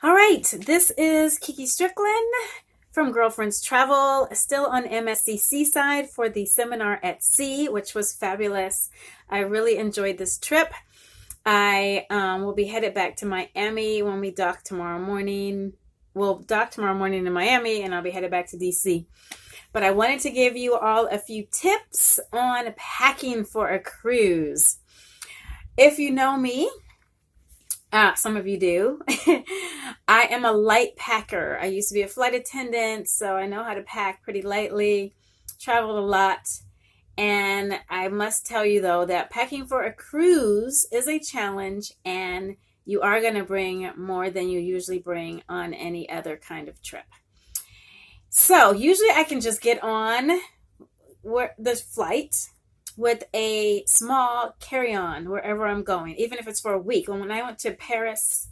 All right, this is Kiki Strickland from Girlfriends Travel, still on MSC Seaside for the seminar at sea, which was fabulous. I really enjoyed this trip. I will be headed back to Miami when we dock tomorrow morning. We'll dock tomorrow morning in Miami, and I'll be headed back to DC. But I wanted to give you all a few tips on packing for a cruise. If you know me, some of you do. I am a light packer. I used to be a flight attendant, so I know how to pack pretty lightly, traveled a lot. And I must tell you, though, that packing for a cruise is a challenge, and you are going to bring more than you usually bring on any other kind of trip. So usually I can just get on the flight with a small carry-on wherever I'm going, even if it's for a week. When I went to Paris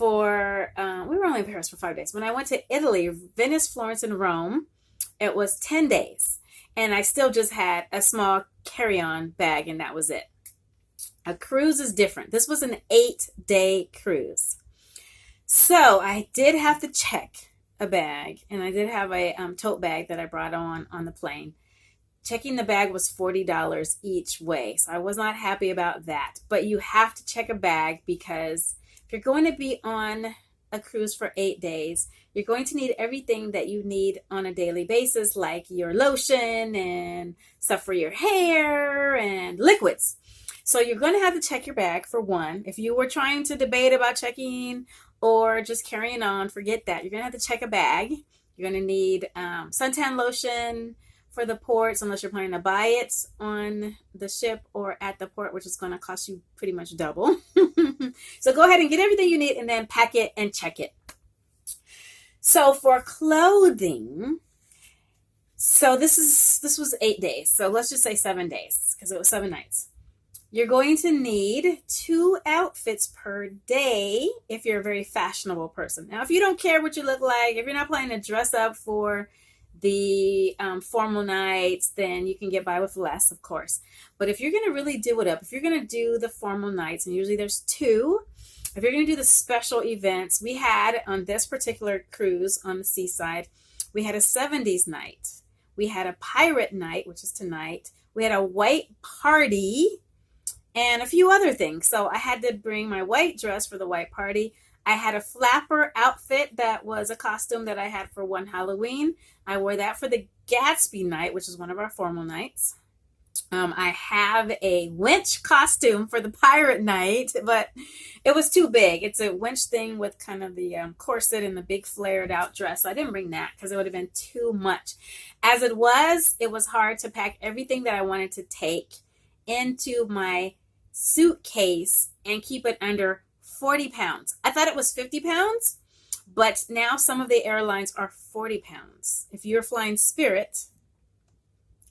we were only in Paris for 5 days. When I went to Italy, Venice, Florence, and Rome, it was 10 days. And I still just had a small carry-on bag, and that was it. A cruise is different. This was an 8-day cruise. So I did have to check a bag, and I did have a tote bag that I brought on the plane. Checking the bag was $40 each way, so I was not happy about that. But you have to check a bag because if you're going to be on a cruise for 8 days, you're going to need everything that you need on a daily basis, like your lotion and stuff for your hair and liquids. So you're going to have to check your bag for one. If you were trying to debate about checking or just carrying on, forget that. You're going to have to check a bag. You're going to need suntan lotion for the ports, unless you're planning to buy it on the ship or at the port, which is going to cost you pretty much double. So go ahead and get everything you need and then pack it and check it. So for clothing, so this was 8 days. So let's just say 7 days because it was 7 nights. You're going to need 2 outfits per day if you're a very fashionable person. Now, if you don't care what you look like, if you're not planning to dress up for the formal nights, then you can get by with less, of course. But if you're going to really do it up, if you're going to do the formal nights, and usually there's 2, if you're going to do the special events, we had on this particular cruise on the seaside, we had a 70s night. We had a pirate night, which is tonight. We had a white party and a few other things. So I had to bring my white dress for the white party. I had a flapper outfit that was a costume that I had for one Halloween. I wore that for the Gatsby night, which is one of our formal nights. I have a winch costume for the pirate night, but it was too big. It's a winch thing with kind of the corset and the big flared out dress. So I didn't bring that because it would have been too much. As it was hard to pack everything that I wanted to take into my suitcase and keep it under 40 pounds. I thought it was 50 pounds, but now some of the airlines are 40 pounds. If you're flying Spirit,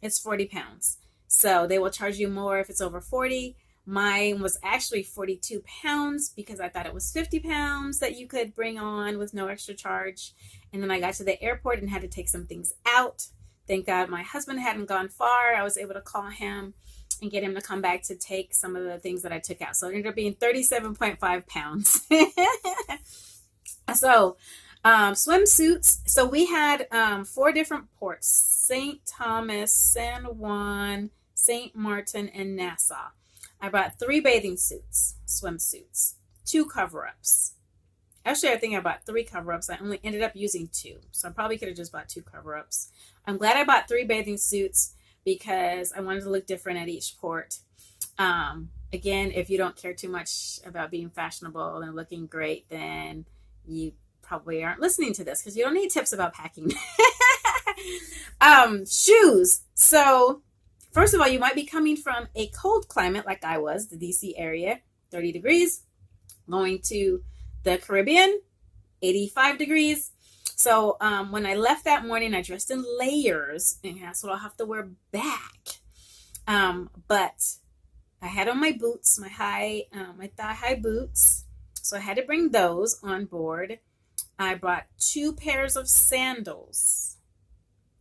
it's 40 pounds. So they will charge you more if it's over 40. Mine was actually 42 pounds because I thought it was 50 pounds that you could bring on with no extra charge. And then I got to the airport and had to take some things out. Thank God my husband hadn't gone far. I was able to call him and get him to come back to take some of the things that I took out. So it ended up being 37.5 pounds. So swimsuits. So we had 4 different ports: St. Thomas, San Juan, St. Martin, and Nassau. I bought 3 bathing suits, swimsuits, 2 cover-ups. Actually, I think I bought 3 cover-ups. I only ended up using 2. So I probably could have just bought 2 cover-ups. I'm glad I bought 3 bathing suits because I wanted to look different at each port. Again, if you don't care too much about being fashionable and looking great, then you probably aren't listening to this because you don't need tips about packing. Shoes. So first of all, you might be coming from a cold climate like I was, the DC area, 30 degrees, going to the Caribbean, 85 degrees. So when I left that morning, I dressed in layers, and that's what I'll have to wear back. But I had on my boots, my thigh-high boots. So I had to bring those on board. I brought 2 pairs of sandals,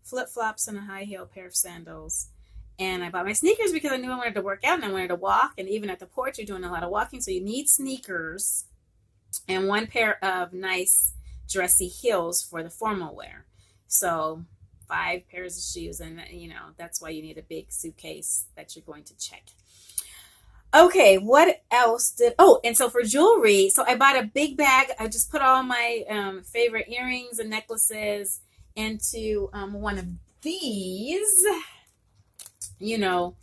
flip-flops and a high heel pair of sandals. And I bought my sneakers because I knew I wanted to work out and I wanted to walk. And even at the port, you're doing a lot of walking, so you need sneakers. and one pair of nice dressy heels for the formal wear. So 5 pairs of shoes, and that's why you need a big suitcase that you're going to check. Okay, what else did? Oh, and so for jewelry, so I bought a big bag. I just put all my favorite earrings and necklaces into one of these. You know,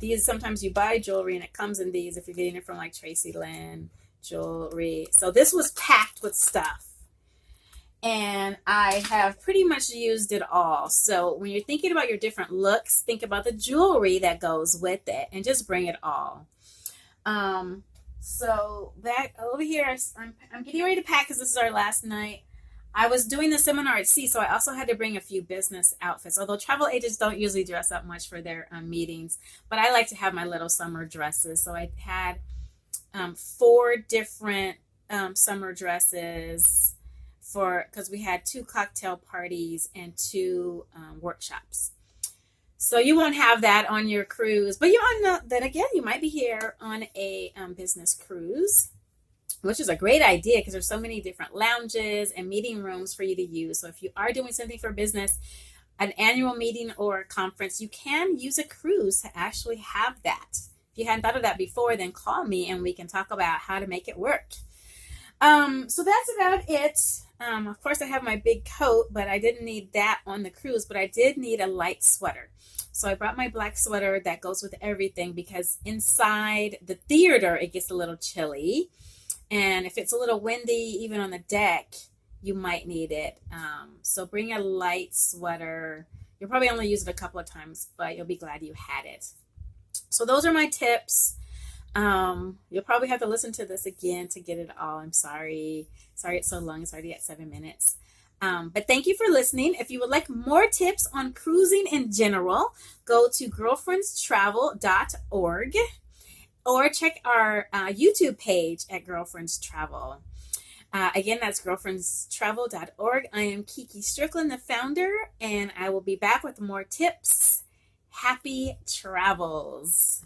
these sometimes you buy jewelry and it comes in these if you're getting it from like Tracy Lynn jewelry. So this was packed with stuff. And I have pretty much used it all. So when you're thinking about your different looks, think about the jewelry that goes with it and just bring it all. So back over here, I'm getting ready to pack because this is our last night. I was doing the seminar at sea, so I also had to bring a few business outfits. Although travel agents don't usually dress up much for their meetings, but I like to have my little summer dresses. So I had 4 different summer dresses because we had 2 cocktail parties and 2 workshops. So you won't have that on your cruise, but then again, you might be here on a business cruise, which is a great idea because there's so many different lounges and meeting rooms for you to use. So if you are doing something for business, an annual meeting or a conference, you can use a cruise to actually have that. If you hadn't thought of that before, then call me and we can talk about how to make it work. So that's about it. Of course, I have my big coat, but I didn't need that on the cruise, but I did need a light sweater. So I brought my black sweater that goes with everything because inside the theater, it gets a little chilly. And if it's a little windy, even on the deck, you might need it. So bring a light sweater. You'll probably only use it a couple of times, but you'll be glad you had it. So those are my tips. You'll probably have to listen to this again to get it all. I'm sorry. Sorry it's so long. It's already at 7 minutes. But thank you for listening. If you would like more tips on cruising in general, go to girlfriendstravel.org or check our YouTube page at Girlfriends Travel. Again, that's girlfriendstravel.org. I am Kiki Strickland, the founder, and I will be back with more tips. Happy travels.